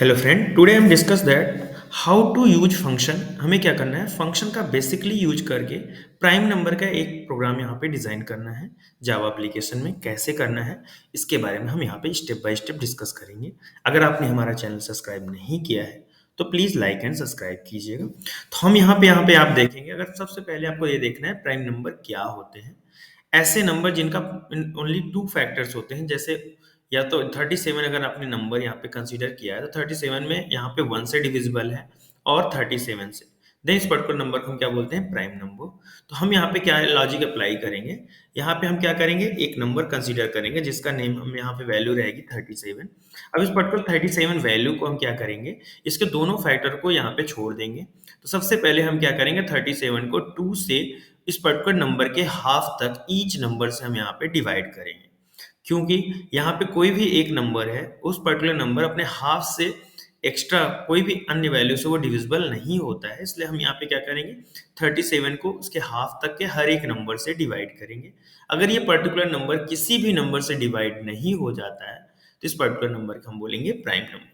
Hello friend, today हम discuss that how to use function. हमें क्या करना है, फंक्शन का बेसिकली यूज करके प्राइम नंबर का एक प्रोग्राम यहाँ पे डिजाइन करना है। जावा एप्लीकेशन में कैसे करना है, इसके बारे में हम यहाँ पे स्टेप बाय स्टेप डिस्कस करेंगे। अगर आपने हमारा चैनल सब्सक्राइब नहीं किया है तो प्लीज लाइक एंड सब्सक्राइब कीजिएगा। तो हम यहाँ पे आप देखेंगे, अगर सबसे पहले आपको ये देखना है प्राइम नंबर क्या होते हैं। ऐसे नंबर जिनका ओनली टू फैक्टर्स होते हैं, जैसे या तो 37 अगर आपने नंबर यहाँ पे कंसीडर किया है तो 37 में यहाँ पे 1 से डिविजिबल है और 37 से, देन इस पर्टिकुलर नंबर को हम क्या बोलते हैं, प्राइम नंबर। तो हम यहाँ पे क्या लॉजिक अप्लाई करेंगे, यहाँ पे हम क्या करेंगे, एक नंबर कंसीडर करेंगे जिसका नेम हम यहाँ पे वैल्यू रहेगी 37। अब इस पर्टिकुलर 37 वैल्यू को हम क्या करेंगे, इसके दोनों फैक्टर को यहाँ पे छोड़ देंगे। तो सबसे पहले हम क्या करेंगे, 37 को 2 से इस पर्टिकुलर नंबर के हाफ तक ईच नंबर से हम यहाँ पे डिवाइड करेंगे, क्योंकि यहाँ पे कोई भी एक नंबर है, उस पर्टिकुलर नंबर अपने हाफ से एक्स्ट्रा कोई भी अन्य वैल्यू से वो डिविजिबल नहीं होता है। इसलिए हम यहाँ पे क्या करेंगे, 37 को उसके हाफ तक के हर एक नंबर से डिवाइड करेंगे। अगर ये पर्टिकुलर नंबर किसी भी नंबर से डिवाइड नहीं हो जाता है तो इस पर्टिकुलर नंबर को हम बोलेंगे प्राइम नंबर।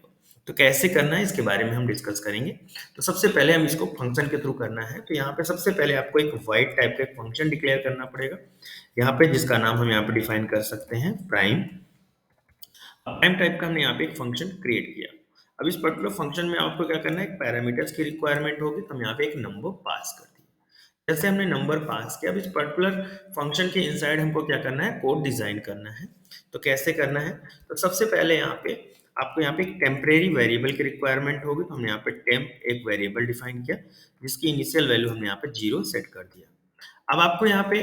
तो कैसे करना है इसके बारे में हम डिस्कस करेंगे। तो सबसे पहले हम इसको फंक्शन के थ्रू करना है। तो यहाँ पे सबसे पहले आपको एक वाइड टाइप का एक फंक्शन डिक्लेयर करना पड़ेगा यहाँ पे, जिसका नाम हम यहाँ पे डिफाइन कर सकते हैं प्राइम। प्राइम टाइप का हमने यहाँ पे एक फंक्शन क्रिएट किया। अब इस पर्टिकुलर फंक्शन में आपको क्या करना है, एक पैरामीटर्स की रिक्वायरमेंट होगी, तो हम यहाँ पे एक नंबर पास कर दिए। जैसे हमने नंबर पास किया, अब इस पर्टिकुलर फंक्शन के इनसाइड हमको क्या करना है, कोड डिजाइन करना है। तो कैसे करना है, तो सबसे पहले यहाँ पे आपको यहाँ पे एक टेम्परेरी वेरिएबल की रिक्वायरमेंट होगी। तो हमने यहाँ पे टेम्प एक वेरिएबल डिफाइन किया, जिसकी इनिशियल वैल्यू हमने यहाँ पे 0 सेट कर दिया। अब आपको यहाँ पे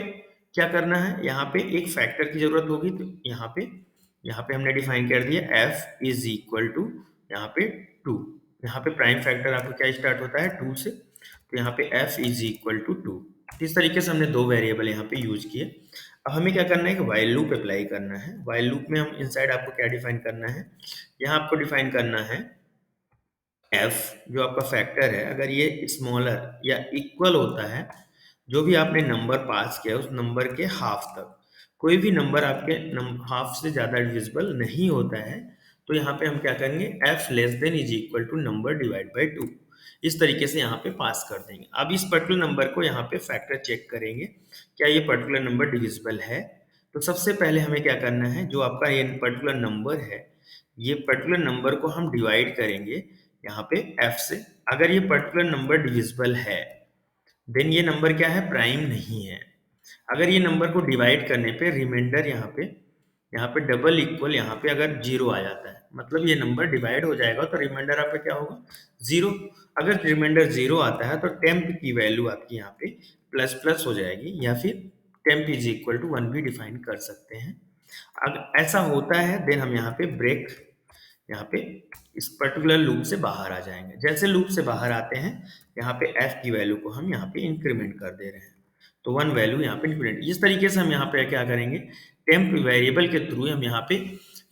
क्या करना है, यहाँ पे एक फैक्टर की जरूरत होगी। तो यहाँ पे हमने डिफाइन कर दिया f इज इक्वल टू यहाँ पे 2। यहाँ पे प्राइम फैक्टर आपको क्या स्टार्ट होता है, 2 से। तो यहाँ पे f इज इक्वल टू 2। इस तरीके से हमने दो वेरिएबल यहाँ पे यूज किए। अब हमें क्या करना है, कि वाइल लूप अप्लाई करना है। वाइल लूप में हम इनसाइड आपको क्या डिफाइन करना है, यहाँ आपको डिफाइन करना है f जो आपका फैक्टर है, अगर ये स्मॉलर या इक्वल होता है जो भी आपने नंबर पास किया उस नंबर के हाफ तक, कोई भी नंबर आपके हाफ से ज्यादा डिविजिबल नहीं होता है, तो यहाँ पे हम क्या करेंगे, f less than is equal to number divide by 2। इस तरीके से यहाँ पे पास कर देंगे। अब इस पर्टिकुलर नंबर को यहाँ पे फैक्टर चेक करेंगे, क्या ये पर्टिकुलर नंबर डिविजिबल है। तो सबसे पहले हमें क्या करना है, जो आपका ये पर्टिकुलर नंबर है, ये पर्टिकुलर नंबर को हम डिवाइड करेंगे यहाँ पे f से। अगर ये पर्टिकुलर नंबर डिविजिबल है देन ये नंबर क्या है, प्राइम नहीं है। अगर ये नंबर को डिवाइड करने पे रिमाइंडर यहाँ पे डबल इक्वल यहाँ पे अगर 0 आ जाता है, मतलब ये नंबर डिवाइड हो जाएगा, तो रिमाइंडर आपका क्या होगा, 0। अगर रिमाइंडर 0 आता है तो टेम्प की वैल्यू आपकी यहाँ पे प्लस प्लस हो जाएगी, या फिर टेम्प इज इक्वल टू 1 भी डिफाइन कर सकते हैं। अगर ऐसा होता है देन हम यहाँ पे ब्रेक, यहाँ पे इस पर्टिकुलर लूप से बाहर आ जाएंगे। जैसे लूप से बाहर आते हैं, यहाँ पे f की वैल्यू को हम यहाँ पे इंक्रीमेंट कर दे रहे हैं, तो 1 वैल्यू यहाँ पे इंक्रीमेंट। इस तरीके से हम यहाँ पे क्या करेंगे, टेम्प वेरिएबल के थ्रू हम यहाँ पे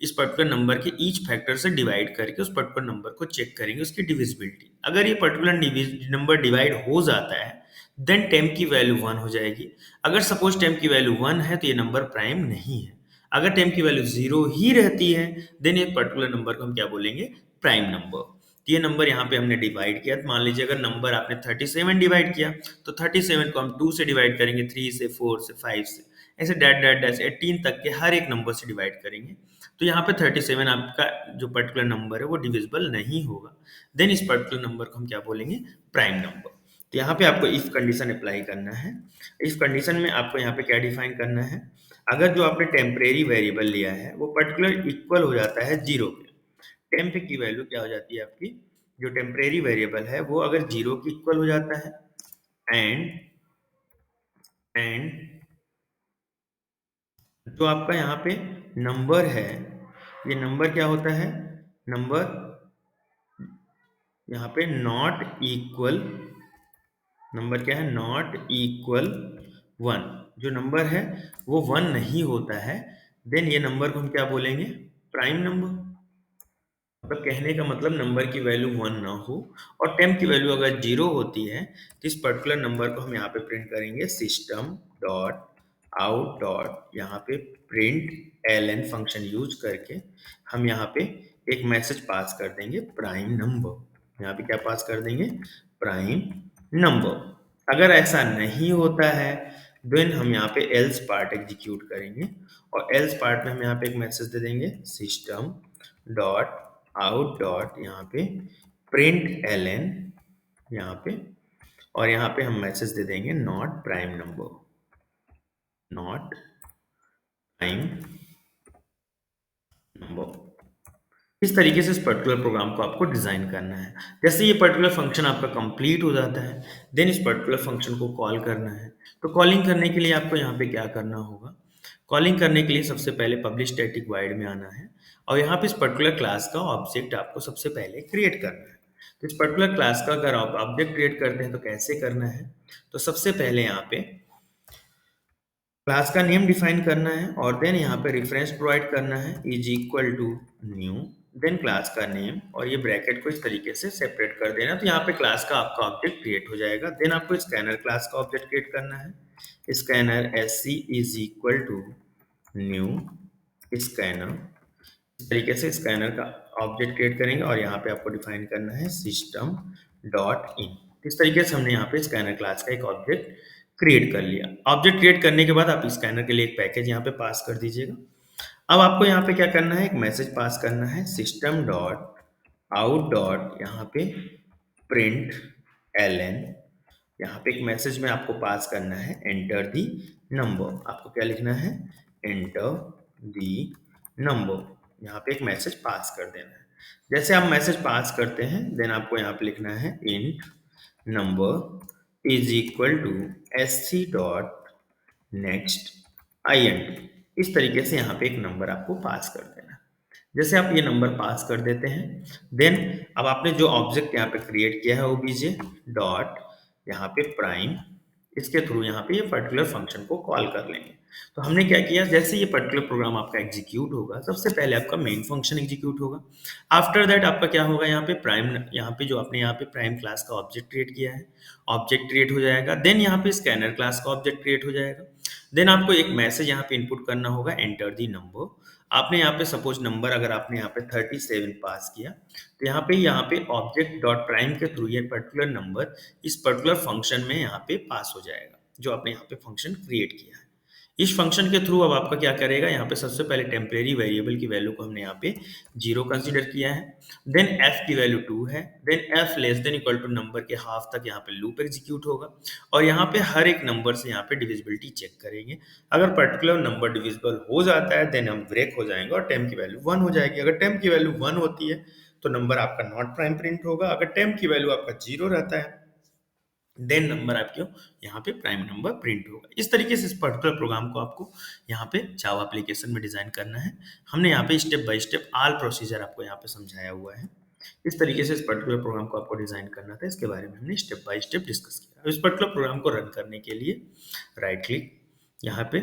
इस पर्टिकुलर नंबर के ईच फैक्टर से डिवाइड करके उस पर्टिकुलर नंबर को चेक करेंगे, उसकी डिविजिबिलिटी। अगर ये पर्टिकुलर नंबर डिवाइड हो जाता है देन टेम्प की वैल्यू 1 हो जाएगी। अगर सपोज टेम्प की वैल्यू 1 है तो ये नंबर प्राइम नहीं है। अगर टेम्प की वैल्यू 0 ही रहती है देन एक पर्टिकुलर नंबर को हम क्या बोलेंगे, प्राइम नंबर। तो ये नंबर यहाँ पे हमने डिवाइड किया। तो मान लीजिए अगर नंबर आपने 37 डिवाइड किया, तो 37 को हम 2 से डिवाइड करेंगे, 3 से, 4 से, 5 से, ऐसे डैट डैट डैश 18 तक के हर एक नंबर से डिवाइड करेंगे। तो यहाँ पे 37 आपका जो पर्टिकुलर नंबर है वो डिविजिबल नहीं होगा। देन इस पर्टिकुलर नंबर को हम क्या बोलेंगे, प्राइम नंबर। तो यहाँ पे आपको इफ कंडीशन अप्लाई करना है। इस कंडीशन में आपको यहाँ पे क्या डिफाइन करना है, अगर जो आपने टेम्परेरी वेरिएबल लिया है वो पर्टिकुलर इक्वल हो जाता है 0 के, टेम्प की वैल्यू क्या हो जाती है आपकी, जो टेम्परेरी वेरिएबल है वो अगर 0 की इक्वल हो जाता है, एंड एंड जो आपका यहाँ पे नंबर है, ये नंबर क्या होता है, नंबर यहाँ पे नॉट इक्वल, नंबर क्या है, नॉट इक्वल 1। जो नंबर है वो 1 नहीं होता है, देन ये नंबर को हम क्या बोलेंगे, प्राइम नंबर। मतलब कहने का मतलब नंबर की वैल्यू 1 ना हो और टेम्प की वैल्यू अगर 0 होती है, तो इस पर्टिकुलर नंबर को हम यहाँ पे प्रिंट करेंगे सिस्टम डॉट आउट डॉट यहाँ पे print L N function use करके हम यहाँ पे एक मैसेज पास कर देंगे प्राइम नंबर। यहाँ पे क्या पास कर देंगे? Prime number. अगर ऐसा नहीं होता है देन हम यहाँ पे एल्स पार्ट एग्जीक्यूट करेंगे और एल्स पार्ट में हम यहाँ पे एक मैसेज दे देंगे सिस्टम डॉट आउट डॉट यहाँ पे प्रिंट एल एन यहाँ पे, और यहाँ पे हम मैसेज दे देंगे not prime number, not prime number. इस तरीके से इस पर्टिकुलर प्रोग्राम को आपको डिजाइन करना है। जैसे ये पर्टिकुलर फंक्शन आपका कंप्लीट हो जाता है देन इस पर्टिकुलर फंक्शन को कॉल करना है। तो कॉलिंग करने के लिए आपको यहाँ पे क्या करना होगा? कॉलिंग करने के लिए सबसे पहले पब्लिश स्टैटिक वॉइड में आना है और यहाँ पे इस पर्टिकुलर क्लास का ऑब्जेक्ट आपको सबसे पहले क्रिएट करना है। तो इस पर्टिकुलर क्लास का अगर आप ऑब्जेक्ट क्रिएट करते हैं तो कैसे करना है? तो सबसे पहले यहाँ पे क्लास का नेम डिफाइन करना है और देन यहाँ पे रेफरेंस प्रोवाइड करना है is equal to new, then class का नेम और ये ब्रैकेट को इस तरीके से सेपरेट कर देना। तो यहाँ पे क्लास का आपका ऑब्जेक्ट क्रिएट हो जाएगा। देन आपको स्कैनर क्लास का ऑब्जेक्ट क्रिएट करना है। Scanner S C is equal to new scanner. इस तरीके से स्कैनर का ऑब्जेक्ट क्रिएट करेंगे और यहाँ पे आपको डिफाइन करना है सिस्टम डॉट इन। इस तरीके से हमने यहाँ पे स्कैनर क्लास का एक ऑब्जेक्ट क्रिएट कर लिया। ऑब्जेक्ट क्रिएट करने के बाद आप स्कैनर के लिए एक पैकेज यहाँ पे पास कर दीजिएगा। अब आपको यहाँ पे क्या करना है? एक मैसेज पास करना है सिस्टम डॉट आउट डॉट यहाँ पे प्रिंट एल एन। यहाँ पे एक मैसेज में आपको पास करना है एंटर दी नंबर। आपको क्या लिखना है? Enter the number. यहाँ पे एक मैसेज पास कर देना है। जैसे आप मैसेज पास करते हैं देन आपको यहाँ पे लिखना है int number is equal to S C dot next I N T. इस तरीके से यहाँ पे एक नंबर आपको पास कर देना है। जैसे आप ये नंबर पास कर देते हैं देन अब आपने जो ऑब्जेक्ट यहाँ पे क्रिएट किया है ओबीजे डॉट यहाँ पे प्राइम, इसके थ्रू यहाँ पे ये पर्टिकुलर फंक्शन को कॉल कर लेंगे। तो हमने क्या किया? जैसे ये पर्टिकुलर प्रोग्राम आपका एग्जीक्यूट होगा सबसे पहले आपका मेन फंक्शन एग्जीक्यूट होगा। आफ्टर दैट आपका क्या होगा? यहाँ पे प्राइम, यहाँ पे जो आपने यहाँ पे प्राइम क्लास का ऑब्जेक्ट क्रिएट किया है ऑब्जेक्ट क्रिएट हो जाएगा। देन यहाँ पे स्कैनर क्लास का ऑब्जेक्ट क्रिएट हो जाएगा। देन आपको एक मैसेज यहाँ पे इनपुट करना होगा एंटर दी नंबर। आपने यहाँ पे सपोज नंबर अगर आपने यहाँ पे 37 पास किया तो यहाँ पे ऑब्जेक्ट डॉट प्राइम के थ्रू ये पर्टिकुलर नंबर इस पर्टिकुलर फंक्शन में यहाँ पे पास हो जाएगा जो आपने यहाँ पे फंक्शन क्रिएट किया है। इस फंक्शन के थ्रू अब आपका क्या करेगा? यहाँ पे सबसे पहले टेम्परेरी वेरिएबल की वैल्यू को हमने यहाँ पे 0 कंसीडर किया है। देन f की वैल्यू 2 है। Then f less than equal to number के हाफ तक यहाँ पे लूप एग्जीक्यूट होगा और यहाँ पे हर एक नंबर से यहाँ पे डिविजिबिलिटी चेक करेंगे। अगर पर्टिकुलर नंबर डिविजिबल हो जाता है देन हम ब्रेक हो जाएंगे और टेम की वैल्यू 1 हो जाएगी। अगर टेम की वैल्यू 1 होती है तो नंबर आपका नॉट प्राइम प्रिंट होगा। अगर टेम की वैल्यू आपका 0 रहता है देन नंबर आपके यहाँ पे प्राइम नंबर प्रिंट होगा। इस तरीके से इस पर्टिकुलर प्रोग्राम को आपको यहाँ पे जावा एप्लीकेशन में डिजाइन करना है। हमने यहाँ पे step by step all procedure आपको यहाँ पे समझाया हुआ है। इस तरीके से इस पर्टिकुलर प्रोग्राम को आपको डिजाइन करना था, इसके बारे में हमने स्टेप बाय स्टेप डिस्कस किया। अब इस पर्टिकुलर प्रोग्राम को रन करने के लिए राइट क्लिक यहाँ पे,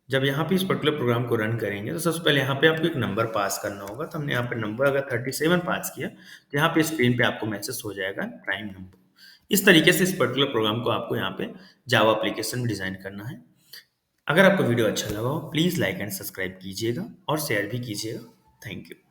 जब यहाँ पे इस पर्टिकुलर प्रोग्राम को रन करेंगे तो सबसे पहले यहाँ पे आपको एक नंबर पास करना होगा। तो हमने यहाँ पे नंबर अगर 37 पास किया तो यहाँ पे स्क्रीन पे आपको मैसेज हो जाएगा प्राइम नंबर। इस तरीके से इस पर्टिकुलर प्रोग्राम को आपको यहाँ पे जावा एप्लीकेशन में डिजाइन करना है। अगर आपको वीडियो अच्छा लगा हो प्लीज लाइक एंड सब्सक्राइब कीजिएगा और शेयर भी कीजिएगा। Thank you.